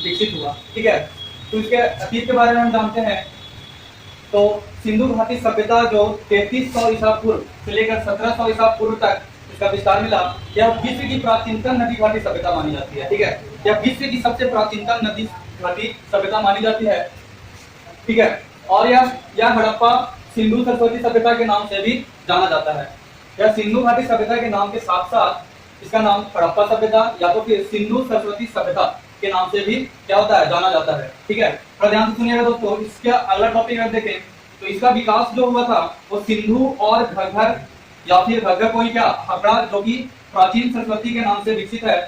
विकसित हुआ। ठीक है, तो इसके अतीत के बारे में हम जानते हैं। तो सिंधु घाटी सभ्यता जो 3300 ईसा पूर्व से लेकर 1700 ईसा पूर्व तक इसका विस्तार मिला। यह विश्व की प्राचीनतम नदी घाटी सभ्यता मानी जाती है। ठीक है, यह विश्व की सबसे प्राचीनतम नदी घाटी सभ्यता मानी जाती है। ठीक है, और यह हड़प्पा सिंधु सरस्वती सभ्यता के नाम से भी जाना जाता है। यह सिंधु घाटी सभ्यता के नाम के साथ साथ इसका नाम हड़प्पा सभ्यता या तो फिर सिंधु सरस्वती सभ्यता के नाम से भी क्या होता है, जाना जाता है। ठीक है, और ध्यान से सुनिएगा दोस्तों, इसका अगला टॉपिक अगर देखें तो इसका विकास जो हुआ था वो सिंधु और घग्गर या फिर घग्गर कोई क्या हकड़ा, जो कि प्राचीन सरस्वती के नाम से विकसित है।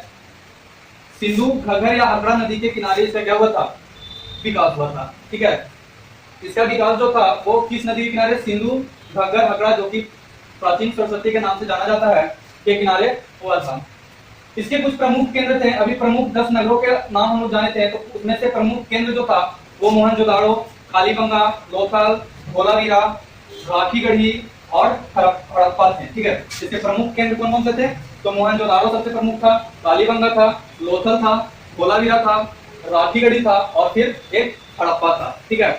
सिंधु घग्गर या हकड़ा नदी के किनारे इसका क्या हुआ था, विकास हुआ था। ठीक है, इसका विकास जो था वो किस नदी के किनारे, सिंधु घग्गर हकड़ा जो कि प्राचीन सरस्वती के नाम से जाना जाता है के किनारे हुआ था। इसके कुछ प्रमुख केंद्र थे। अभी प्रमुख 10 नगरों के नाम हम लोग जाने थे, तो उसमें से प्रमुख केंद्र जो था वो मोहनजोदाड़ो, कालीबंगा, लोथल, धोलावीरा, राखीगढ़ी और हड़प्पा थे। ठीक है, इसके प्रमुख केंद्र कौन कौन से थे, तो मोहनजोदाड़ो सबसे प्रमुख था, कालीबंगा था, लोथल था, धोलावीरा था, राखीगढ़ी था और फिर एक हड़प्पा था। ठीक है,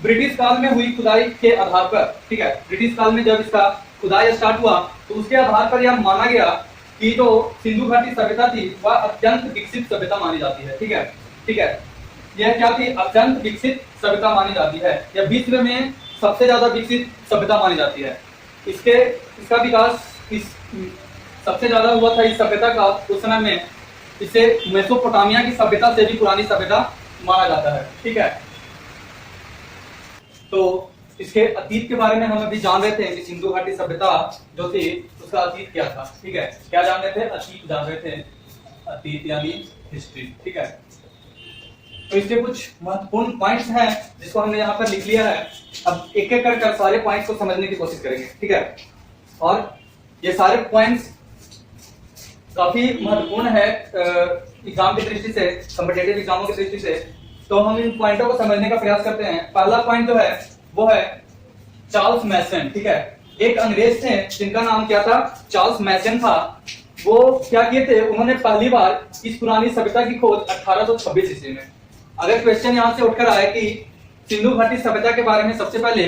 ब्रिटिश काल में हुई खुदाई के आधार पर, ठीक है, ब्रिटिश काल में जब इसका खुदाई स्टार्ट हुआ तो उसके आधार पर यह माना गया कि जो सिंधु घाटी सभ्यता थी वह अत्यंत विकसित सभ्यता मानी जाती है। ठीक है, ठीक है, यह क्या थी, अत्यंत विकसित सभ्यता मानी जाती है। यह विश्व में सबसे ज्यादा विकसित सभ्यता मानी जाती है। इसका विकास सबसे ज्यादा हुआ था इस सभ्यता का उस समय में। इसे मेसोपोटामिया की सभ्यता से भी पुरानी सभ्यता माना जाता है। ठीक है, तो इसके अतीत के बारे में हम अभी जान रहे थे कि सिंधु घाटी सभ्यता जो थी उसका अतीत क्या था। ठीक है, क्या जान रहे थे, अतीत जान रहे थे, अतीत यानी हिस्ट्री। ठीक है, तो इसके कुछ महत्वपूर्ण पॉइंट्स हैं जिसको हमने यहाँ पर लिख लिया है। अब एक एक कर सारे पॉइंट्स को समझने की कोशिश करेंगे। ठीक है, और ये सारे पॉइंट्स काफी महत्वपूर्ण है एग्जाम की दृष्टि से, कॉम्पिटिटिव एग्जामों की दृष्टि से। तो हम इन पॉइंटों को समझने का प्रयास करते हैं। पहला पॉइंट जो है वो है चार्ल्स मैसन। ठीक है, एक अंग्रेज थे जिनका नाम क्या था, चार्ल्स मैसन था। वो क्या किए थे, उन्होंने पहली बार इस पुरानी सभ्यता की खोज 1826 ईस्वी में। अगर क्वेश्चन यहां से उठकर आए कि सिंधु घाटी सभ्यता के बारे में सबसे पहले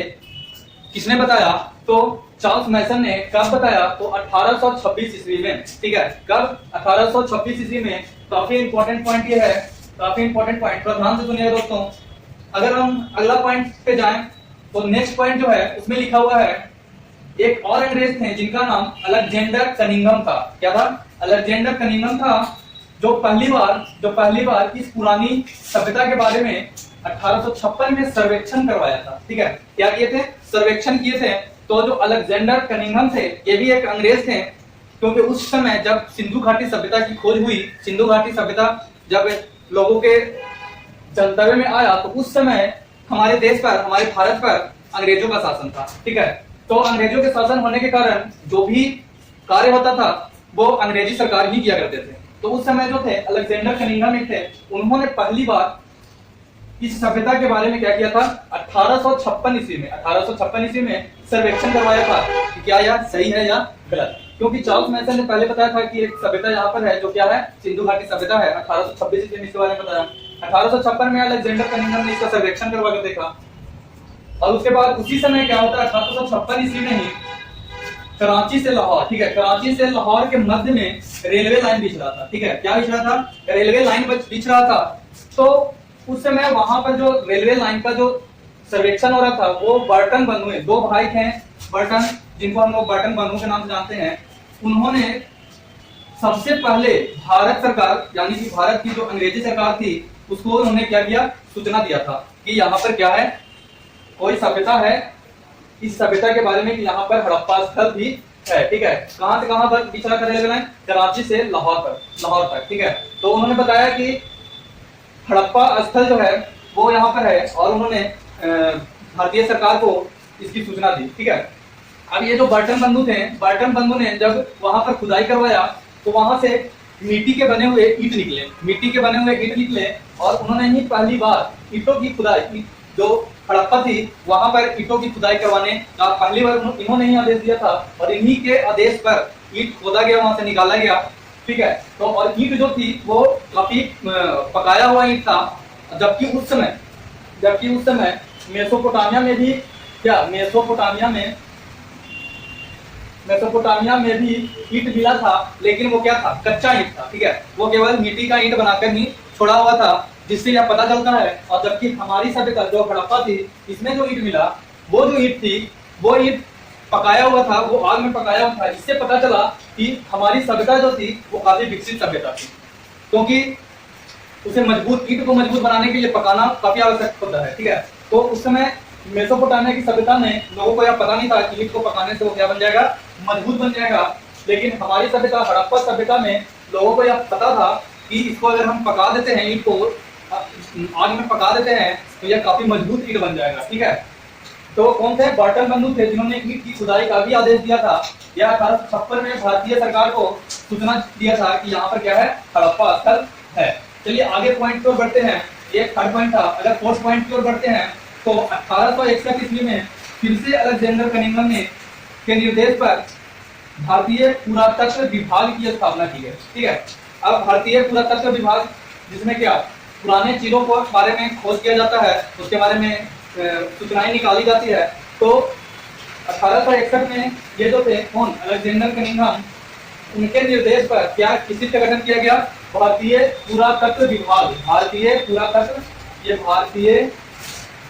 किसने बताया, तो चार्ल्स मैसन ने। कब बताया, तो 1826 ईस्वी में। ठीक है, कब, 1826 ईस्वी में। काफी इंपॉर्टेंट पॉइंट ये है, काफी इंपॉर्टेंट पॉइंट, तो ध्यान से सुनिएगा दोस्तों। अगर हम अगला पॉइंट पे जाएं तो नेक्स्ट पॉइंट जो है उसमें लिखा हुआ है एक और अंग्रेज थे जिनका नाम अलेक्जेंडर कनिंघम था। क्या था, अलेक्जेंडर कनिंघम था, जो पहली बार इस पुरानी सभ्यता के बारे में 1856 में सर्वेक्षण करवाया था। ठीक है, क्या किए थे, सर्वेक्षण किए थे। तो जो अलेक्जेंडर कनिंघम थे ये भी एक अंग्रेज थे, क्योंकि उस समय जब सिंधु घाटी सभ्यता की खोज हुई, सिंधु घाटी सभ्यता जब लोगों के जनतव्य में आया तो उस समय हमारे देश पर, हमारे भारत पर अंग्रेजों का शासन था। ठीक है, तो अंग्रेजों के शासन होने के कारण जो भी कार्य होता था वो अंग्रेजी सरकार ही किया करते थे। तो उस समय जो थे अलेक्जेंडर कनिंघम थे, उन्होंने पहली बार इस सभ्यता के बारे में क्या किया था, 1856 ईस्वी में, 1856 ईस्वी में सर्वेक्षण करवाया था कि क्या यह सही है या गलत। क्योंकि चार्ल्स मैसन ने पहले बताया था कि एक सभ्यता यहाँ पर है जो क्या है, सिंधु घाटी सभ्यता है। 1826 ईस्वी में इसके बारे में बताया। 1856 में अलेक्जेंडर कनिंघम ने इसका सर्वेक्षण करवा के देखा, और उसके बाद उसी समय क्या होता है, 1856 ईस्वी में ही कराची से लाहौर, ठीक है, कराची से लाहौर के मध्य में रेलवे लाइन बिछ रहा था। ठीक है, क्या बिछ रहा था, रेलवे लाइन बिछ रहा था। तो उस समय वहां पर जो रेलवे लाइन का जो सर्वेक्षण हो रहा था वो बर्टन बंधु, दो भाई थे बर्टन, जिनको हम लोग बर्टन बंधु के नाम से जानते हैं। उन्होंने सबसे पहले भारत सरकार यानी कि भारत की जो अंग्रेजी सरकार थी उसको उन्होंने क्या किया, सूचना दिया था कि यहाँ पर क्या है, कोई सभ्यता है, इस सभ्यता के बारे में कि यहाँ पर हड़प्पा स्थल भी है। ठीक है, कहां से कहां पर बिछड़ा कर रेलवे लाइन, कराची से लाहौर तक। ठीक है, तो उन्होंने बताया कि हड़प्पा स्थल जो है वो यहाँ पर है, और उन्होंने भारतीय सरकार को इसकी सूचना दी। ठीक है, अब ये जो बर्टन बंधु थे, बर्टन बंधु ने जब वहां पर खुदाई करवाया तो वहां से मिट्टी के बने हुए ईंट निकले, और उन्होंने ही पहली बार ईंटों की खुदाई, जो हड़प्पा थी वहां पर ईंटों की खुदाई करवाने का पहली बार इन्होंने ही आदेश दिया था, और इन्हीं के आदेश पर ईंट खोदा गया, वहां से निकाला गया, ठीक है। तो और ईंट जो थी वो काफी पकाया हुआ ईंट था, जबकि उस समय मेसोपोटामिया में भी क्या मेसोपोटामिया में भी ईंट मिला था, लेकिन वो क्या था, कच्चा ईंट था, ठीक है। वो केवल मिट्टी का ईंट बनाकर ही छोड़ा हुआ था, जिससे यह पता चलता है। और जबकि हमारी सभ्यता जो हड़प्पा थी, इसमें जो ईंट मिला, वो जो ईंट थी, वो ईंट पकाया हुआ था, वो आग में पकाया हुआ था। इससे पता चला कि हमारी सभ्यता जो थी वो काफी विकसित सभ्यता थी, क्योंकि उसे ईंट को मजबूत बनाने के लिए पकाना काफी आवश्यक होता है, ठीक है। तो उस समय मेसोपोटामिया की सभ्यता में लोगों को यह पता नहीं था कि ईंट को पकाने से वो क्या बन जाएगा, मजबूत बन जाएगा। लेकिन हमारी सभ्यता, हड़प्पा सभ्यता में लोगों को यह पता था कि इसको अगर हम पका देते हैं, ईंट को आग में पका देते हैं, तो यह काफी मजबूत ईंट बन जाएगा, ठीक है। तो कौन थे? बर्टन बंधु थे, जिन्होंने ईंट की खुदाई का भी आदेश दिया था। यह 1856 में भारतीय सरकार को सूचना दिया था कि यहाँ पर क्या है, हड़प्पा स्थल है। चलिए आगे पॉइंट की ओर बढ़ते हैं। ये थर्ड पॉइंट था। अगर फोर्थ पॉइंट की ओर बढ़ते हैं तो 1861 ईस्वी में फिर से अलेक्जेंडर कनिंघम ने के निर्देश पर भारतीय पुरातत्व विभाग की स्थापना की है, ठीक है। अब भारतीय पुरातत्व विभाग, जिसमें क्या पुराने चीजों को बारे में खोज किया जाता है, उसके बारे में सूचनाएं निकाली जाती है। तो 1861 में ये जो थे कौन, अलेक्जेंडर कनिंघम, उनके निर्देश पर क्या किसी का गठन किया गया, भारतीय पुरातत्व विभाग। भारतीय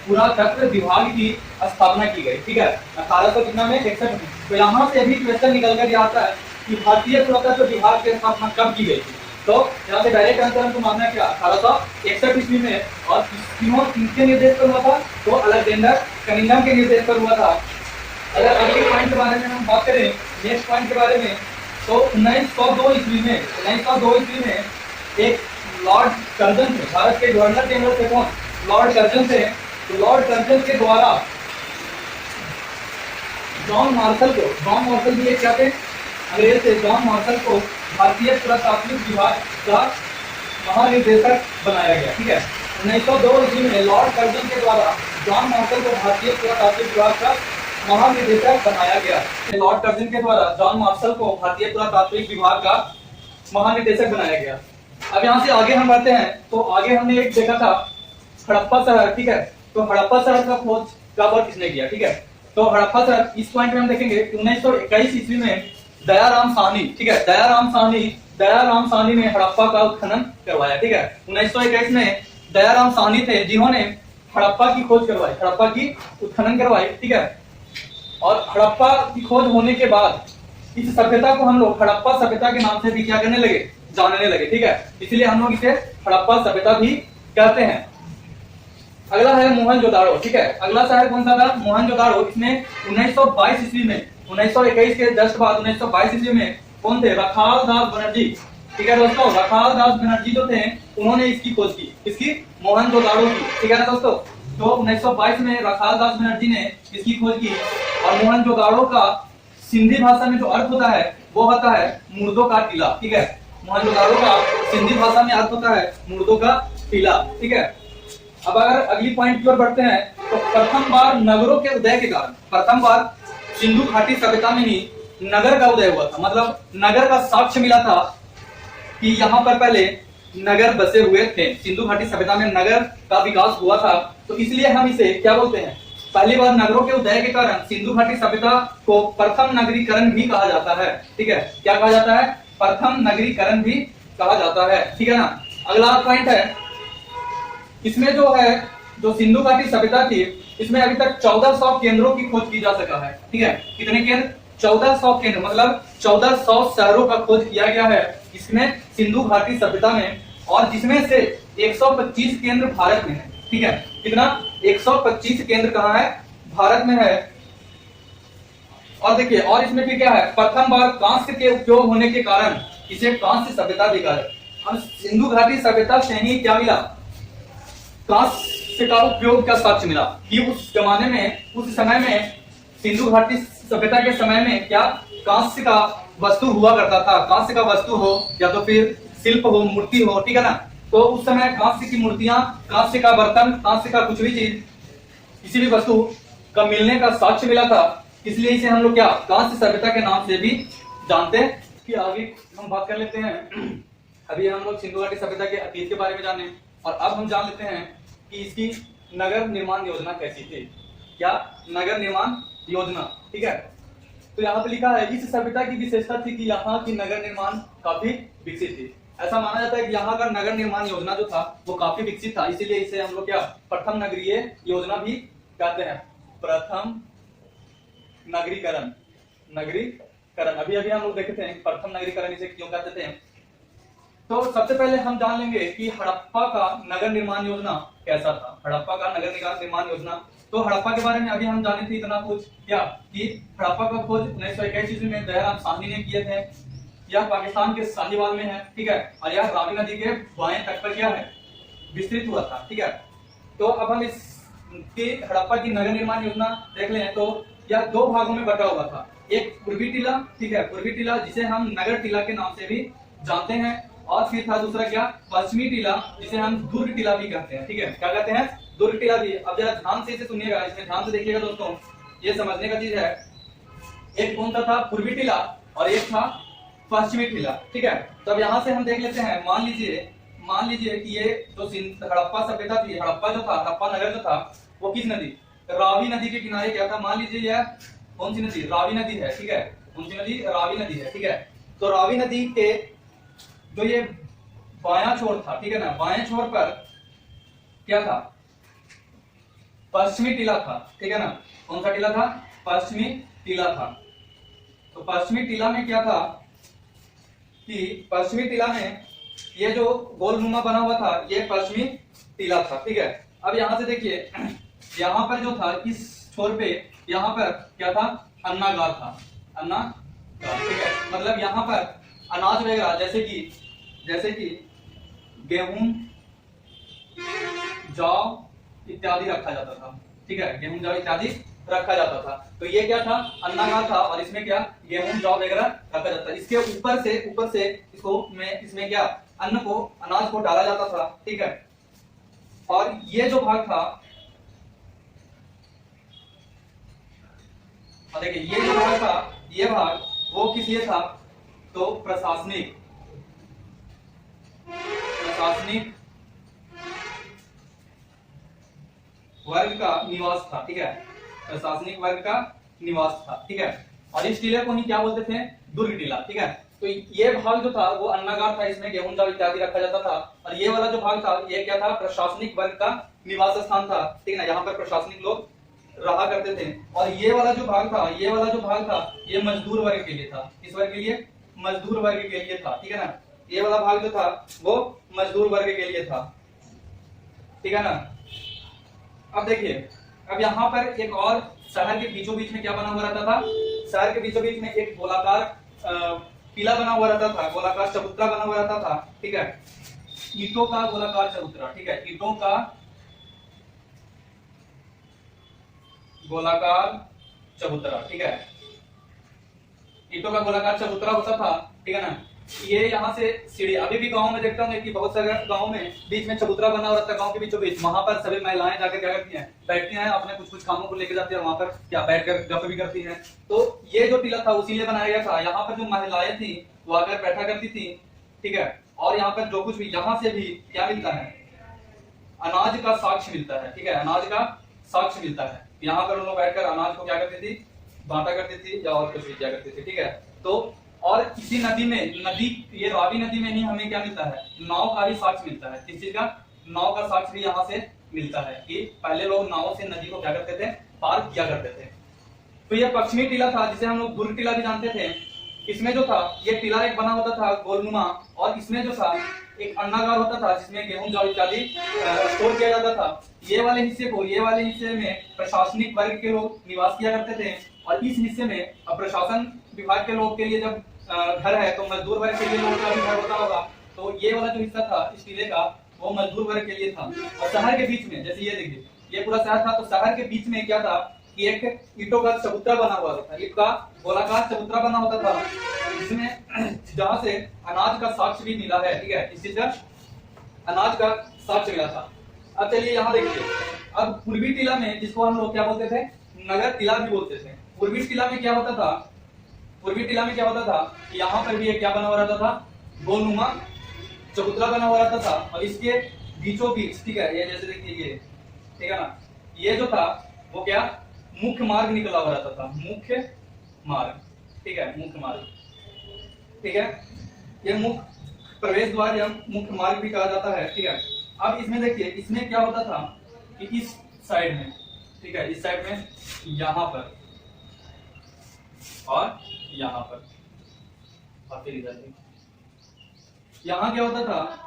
पुरातत्व विभाग की स्थापना की गई, ठीक है, 1861 में। तो यहाँ से भी क्वेश्चन निकल कर आता है कि भारतीय पुरातत्व विभाग की स्थापना कब की गई थी। तो यहाँ से डायरेक्ट आंसर हमको मानना है क्या, 1861 ईस्वी में। और किसके निर्देश पर हुआ था, तो अलेक्जेंडर कनिंघम के निर्देश पर हुआ था। अगर अगले पॉइंट के बारे में हम बात करें, नेक्स्ट पॉइंट के बारे में, तो 1902 ईस्वी में एक लॉर्ड कर्जन थे, भारत के गवर्नर जनरल थे। कौन? लॉर्ड कर्जन थे। तो लॉर्ड कर्जन के द्वारा जॉन मार्शल भी एक क्या थे, अंग्रेज थे। जॉन मार्शल को भारतीय पुरातात्विक विभाग का महानिदेशक बनाया गया, ठीक है। 1902 ईस्वी में लॉर्ड कर्जन के द्वारा जॉन मार्शल को भारतीय पुरातात्विक विभाग का महानिदेशक बनाया गया। लॉर्ड कर्जन के द्वारा जॉन मार्शल को भारतीय पुरातात्विक विभाग का महानिदेशक बनाया गया। अब यहाँ से आगे हम बढ़ते हैं। तो आगे हमने एक देखा था हड़प्पा शहर, ठीक है। तो हड़प्पा शहर का खोज कब और किसने किया, ठीक है। तो हड़प्पा शहर, इस पॉइंट में हम देखेंगे 1921 ईस्वी में दयाराम साहनी, ठीक है, दयाराम साहनी ने हड़प्पा का उत्खनन करवाया, ठीक है। 1921 में दयाराम साहनी थे, जिन्होंने हड़प्पा की खोज करवाई, हड़प्पा की उत्खनन करवाई, ठीक है। और हड़प्पा की खोज होने के बाद इस सभ्यता को हम लोग हड़प्पा सभ्यता के नाम से भी क्या करने लगे, जानने लगे, ठीक है। इसलिए हम लोग इसे हड़प्पा सभ्यता भी कहते हैं। अगला है मोहनजोदाड़ो, ठीक है। अगला शहर कौन सा था, मोहनजोदाड़ो। इसमें 1922 ईस्वी में, 1921 के जस्ट बाद 1922 ईस्वी में कौन थे, रखाल दास बनर्जी, ठीक है दोस्तों। रखाल दास बनर्जी जो थे, उन्होंने इसकी खोज की, इसकी मोहनजोदाड़ो की, ठीक है ना दोस्तों। तो 1922 में रखाल दास बनर्जी ने इसकी खोज की। और मोहनजोदाड़ो का सिंधी भाषा में जो अर्थ होता है वो होता है मुर्दों का टीला, ठीक है। मोहनजोदाड़ो का सिंधी भाषा में अर्थ होता है मुर्दों का टीला, ठीक है। अब अगर अगली पॉइंट की ओर बढ़ते हैं तो प्रथम बार नगरों के उदय के कारण, प्रथम बार सिंधु घाटी सभ्यता में ही नगर का उदय हुआ था। मतलब नगर का साक्ष्य मिला था कि यहाँ पर पहले नगर बसे हुए थे। सिंधु घाटी सभ्यता में नगर का विकास हुआ था, तो इसलिए हम इसे क्या बोलते हैं, पहली बार नगरों के उदय के कारण सिंधु घाटी सभ्यता को प्रथम नगरीकरण भी कहा जाता है, ठीक है। क्या कहा जाता है, प्रथम नगरीकरण भी कहा जाता है, ठीक है ना। अगला पॉइंट है, इसमें जो है, जो सिंधु घाटी सभ्यता थी, इसमें अभी तक 1400 केंद्रों की खोज की जा सका है, ठीक है। कितने केंद्र, 1400 केंद्र, मतलब 1400 शहरों का खोज किया गया है इसमें सिंधु घाटी सभ्यता में। और जिसमें से 125 केंद्र भारत में है, ठीक है। कितना, 125 केंद्र कहाँ है, भारत में है। और देखिए, और इसमें फिर क्या है, प्रथम बार कांस्य के उपयोग होने के कारण इसे कांस्य सभ्यता भी कहा है। हम सिंधु घाटी सभ्यता से ही क्या मिला, कांस्य का उपयोग का साक्ष्य मिला कि उस जमाने में, उस समय में सिंधु घाटी सभ्यता के समय में क्या कांस्य का वस्तु हुआ करता था। कांस्य का वस्तु हो या तो फिर शिल्प हो, मूर्ति हो, ठीक है ना। तो उस समय कांस्य की मूर्तियां, कांस्य का बर्तन, कांस्य का कुछ भी चीज, किसी भी वस्तु का मिलने का साक्ष्य मिला था। इसलिए इसे हम लोग क्या, कांस्य सभ्यता के नाम से भी जानते इसकी आगे हम बात कर लेते हैं। अभी हम लोग सिंधु घाटी सभ्यता के अतीत के बारे में जाने, और अब हम जान लेते हैं कि इसकी नगर निर्माण योजना कैसी थी। क्या? नगर निर्माण योजना। ठीक है, तो यहाँ पे लिखा है इस सभ्यता की विशेषता थी कि यहाँ की नगर निर्माण काफी विकसित थी। ऐसा माना जाता है कि यहाँ का नगर निर्माण योजना जो था वो काफी विकसित था, इसीलिए इसे हम लोग क्या प्रथम नगरीय योजना भी कहते हैं। प्रथम नगरीकरण, नगरीकरण अभी अभी हम लोग देखे थे प्रथम नगरीकरण इसे क्यों कहते थे। तो सबसे पहले हम जान लेंगे कि हड़प्पा का नगर निर्माण योजना कैसा था। हड़प्पा का नगर निर्माण योजना, तो हड़प्पा के बारे में अभी हम जाने थे इतना कुछ क्या कि हड़प्पा का खोज 1921 ईस्वी में दयाराम साहनी ने किए थे। यह पाकिस्तान के साहिवाल में है। ठीक है, और यह रावी नदी के बाएं तट पर क्या है विस्तृत हुआ था। ठीक है, तो अब हम इसकी हड़प्पा की नगर निर्माण योजना देख लें तो यह दो भागों में बटा हुआ था। एक पूर्वी टीला, ठीक है, पूर्वी टीला जिसे हम नगर टीला के नाम से भी जानते हैं, और फिर था दूसरा क्या पश्चिमी टीला जिसे हम दुर्ग टीला भी कहते हैं। ठीक है, क्या कहते हैं? दुर्ग टीला भी। अब जरा ध्यान से इसे सुनिएगा, इसमें ध्यान से देखिएगा दोस्तों, ये समझने का चीज है। एक कौन सा था? पूर्वी टीला, और एक था पश्चिमी टीला। ठीक है, तो अब यहाँ से हम देख लेते हैं। मान लीजिए कि ये जो हड़प्पा सभ्यता थी, हड़प्पा जो था, हड़प्पा नगर जो था वो किस नदी? रावी नदी के किनारे क्या था? मान लीजिए यह कौन सी नदी? रावी नदी है। ठीक है, कौन सी नदी? रावी नदी है। ठीक है, तो रावी नदी के जो ये बायां छोर था, ठीक है ना, बाएं छोर पर क्या था? पश्चिमी टीला था। ठीक है ना, कौन सा टीला था? पश्चिमी टीला था। तो पश्चिमी टीला में क्या था कि पश्चिमी टीला में ये जो गोलनुमा बना हुआ था ये पश्चिमी टीला था। ठीक है, अब यहां से देखिए, यहाँ पर जो था इस छोर पे यहाँ पर क्या था? अन्नागार था, अन्नागार। ठीक है, मतलब यहाँ पर अनाज वगैरह जैसे कि गेहूं, जौ इत्यादि रखा जाता था। ठीक है, गेहूं, जौ इत्यादि रखा जाता था। तो ये क्या था? अन्नागार था, और इसमें क्या गेहूं, जौ वगैरह रखा जाता था। इसके ऊपर से इसमें क्या अन्न को, अनाज को डाला जाता था। ठीक है, और ये जो भाग था, देखिए ये जो भाग था, ये भाग वो किस लिए था? तो प्रशासनिक वर्ग का निवास था। ठीक है, प्रशासनिक वर्ग का निवास था। ठीक है, और इस टीले को ही क्या बोलते थे? दुर्ग टीला। ठीक है, तो ये भाग जो था वो अन्नागार था, इसमें गेहूं, जौ इत्यादि रखा जाता था। और ये वाला जो भाग था ये क्या था? प्रशासनिक वर्ग का निवास स्थान था। ठीक है ना, यहाँ पर प्रशासनिक लोग रहा करते थे। और ये वाला जो भाग था ये मजदूर वर्ग के लिए था। किस वर्ग के लिए? मजदूर वर्ग के लिए था। ठीक है ना, ये वाला भाग जो था वो मजदूर वर्ग के लिए था। ठीक है ना, अब देखिए, अब यहाँ पर एक और शहर के बीचों बीच में क्या बना हुआ रहता था? शहर के बीचों बीच में एक गोलाकार किला बना हुआ रहता था, गोलाकार चबूतरा बना हुआ रहता था। ठीक है, ईंटों का गोलाकार चबूतरा। ठीक है, ईंटों का गोलाकार चबूतरा। ठीक है, ईंटों का गोलाकार चबूतरा होता था। ठीक है ना, ये यहाँ से सीढ़ी, अभी भी गांव में देखता हूँ कि बहुत सारे गांव में बीच में चबूतरा बना हुआ रहता है, गांव के बीचों बीच। वहां पर सभी महिलाएं जाकर क्या करती हैं? बैठती हैं, अपने कुछ कामों को लेकर जाती है, वहां पर क्या बैठकर गप भी करती हैं। तो ये जो टीला था उसी लिए बनाया गया था। यहाँ पर जो महिलाएं थी वो आकर बैठा करती थी। ठीक है, और यहाँ पर जो कुछ भी, यहाँ से भी क्या मिलता है? अनाज का साक्ष्य मिलता है। ठीक है, अनाज का साक्ष्य मिलता है। यहाँ पर उन लोग बैठकर अनाज को क्या करती थी? बांटा करती थी, या और कुछ भी क्या करती थी। ठीक है, तो और इसी नदी में, ये रावी नदी में ही हमें क्या मिलता है? नाव का भी साक्ष्य मिलता है। किस चीज का? नाव का साक्ष्य भी यहाँ से मिलता है कि पहले लोग नाव से नदी को क्या करते थे? पार किया करते थे। तो ये पश्चिमी टीला था जिसे हम लोग दुर्ग टीला भी जानते थे। इसमें जो था ये टीला एक बना होता था गोलनुमा, और इसमें जो था एक अन्नागार होता था जिसमें गेहूं, जौ इत्यादि स्टोर किया जाता था। ये वाले हिस्से में प्रशासनिक वर्ग के लोग निवास किया करते थे, और इस हिस्से में प्रशासन विभाग के लोग के लिए जब घर है तो मजदूर वर्ग के लिए लोगों का भी घर होता होगा। तो ये वाला जो हिस्सा था इस टीले का वो मजदूर वर्ग के लिए था। और शहर के बीच में, जैसे ये देखिए, ये पूरा शहर था, तो शहर के बीच में क्या था कि एक ईंटों का चबूतरा बना हुआ था, ईंट का गोलाकार चबूतरा बना होता था, जिसमें जहां से अनाज का साक्ष्य भी मिला है। ठीक है, इस चीज का अनाज का साक्ष्य मिला था। अब चलिए यहाँ देखिए, अब पूर्वी टीला में, जिसको हम लोग क्या बोलते थे? नगर टीला भी बोलते थे। पूर्वी टीला में क्या होता था? पूर्वी टीला में क्या होता था कि यहाँ पर भी एक क्या बना हुआ रहता था, गोलनुमा चबूतरा बना हुआ रहता था, और इसके बीचों बीच, ठीक है, ये जैसे देखिए ये, ठीक है ना, ये जो था वो क्या मुख्य मार्ग निकला हुआ रहता था, मुख्य मार्ग, ठीक है, मुख्य मार्ग, ठीक है, ये मुख्य प्रवेश द्वार या मुख्य मार्ग भी कहा जाता है, ठीक है। अब इसमें देखिए, इसमें क्या होता था कि इस साइड में, ठीक है, इस साइड में यहां पर और यहां पर, और फिर इधर भी, यहां क्या होता था,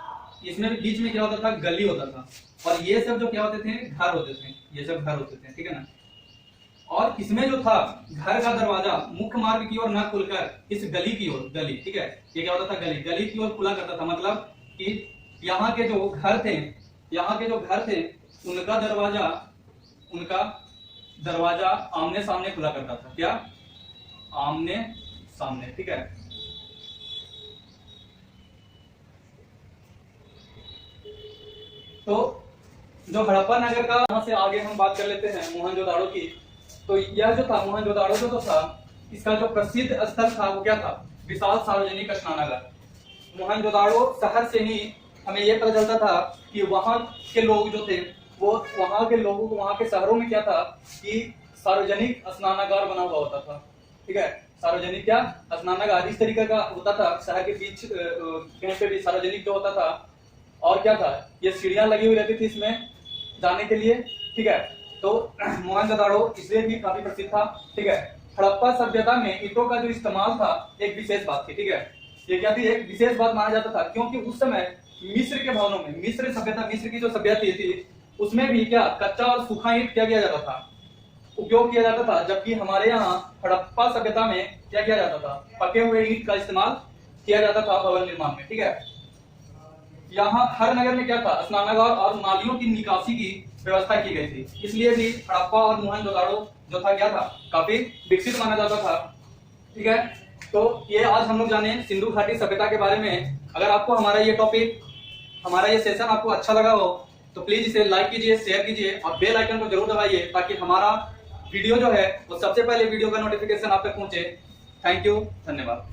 इसमें भी बीच में क्या होता था, गली होता था, और ये सब जो क्या होते थे, घर होते थे, ये सब घर होते थे, ठीक है ना। और इसमें जो था घर का दरवाजा मुख्य मार्ग की ओर न खुलकर इस गली की ओर, गली, ठीक है, ये क्या होता था, गली, गली की ओर खुला करता था, मतलब कि यहाँ के जो घर थे, यहाँ के जो घर थे उनका दरवाजा आमने सामने खुला करता था, क्या, आमने सामने, ठीक है। तो जो हड़प्पा नगर का, यहाँ से आगे हम बात कर लेते हैं मोहनजोदाड़ो की। तो यह जो था मोहनजोदाड़ो जो था, इसका जो प्रसिद्ध स्थल था वो क्या था, विशाल सार्वजनिक स्नानागार। मोहनजोदाड़ो शहर से ही हमें यह पता चलता था कि वहां के लोग जो थे वो, वहां के लोगों को, वहां के शहरों में क्या था कि सार्वजनिक स्नानागार बना हुआ होता था, ठीक है, सार्वजनिक क्या स्नानागार इस तरीके का होता था, शहर के बीच कहीं पे भी सार्वजनिक जो होता था। और क्या था, ये सीढ़ियां लगी हुई रहती थी इसमें जाने के लिए, ठीक है। तो मोहनजोदाड़ो इसलिए भी काफी प्रसिद्ध था, ठीक है। हड़प्पा सभ्यता में ईंटों का जो इस्तेमाल था एक विशेष बात थी, ठीक है, ये क्या थी, एक विशेष बात माना जाता था, क्योंकि उस समय मिस्र के भवनों में, मिस्र सभ्यता, मिस्र की जो सभ्यता थी उसमें भी क्या कच्चा और सूखा ईंट क्या किया जाता था, उपयोग किया जाता था, जबकि हमारे यहाँ हड़प्पा सभ्यता में क्या किया जाता था, पके हुए ईंट का इस्तेमाल किया जाता था भवन निर्माण में, ठीक है। यहाँ हर नगर में क्या था, स्नानागार और नालियों की निकासी की व्यवस्था की गई थी, इसलिए भी हड़प्पा और मोहनजोदाड़ो जो था क्या था, काफी विकसित माना जाता था, ठीक है। तो ये आज हम लोग जाने सिंधु घाटी सभ्यता के बारे में। अगर आपको हमारा ये टॉपिक, हमारा ये सेशन आपको अच्छा लगा हो तो प्लीज इसे लाइक कीजिए, शेयर कीजिए और बेल आइकन को जरूर दबाइए, ताकि हमारा वीडियो जो है वो सबसे पहले वीडियो का नोटिफिकेशन आप तक पहुंचे। थैंक यू, धन्यवाद।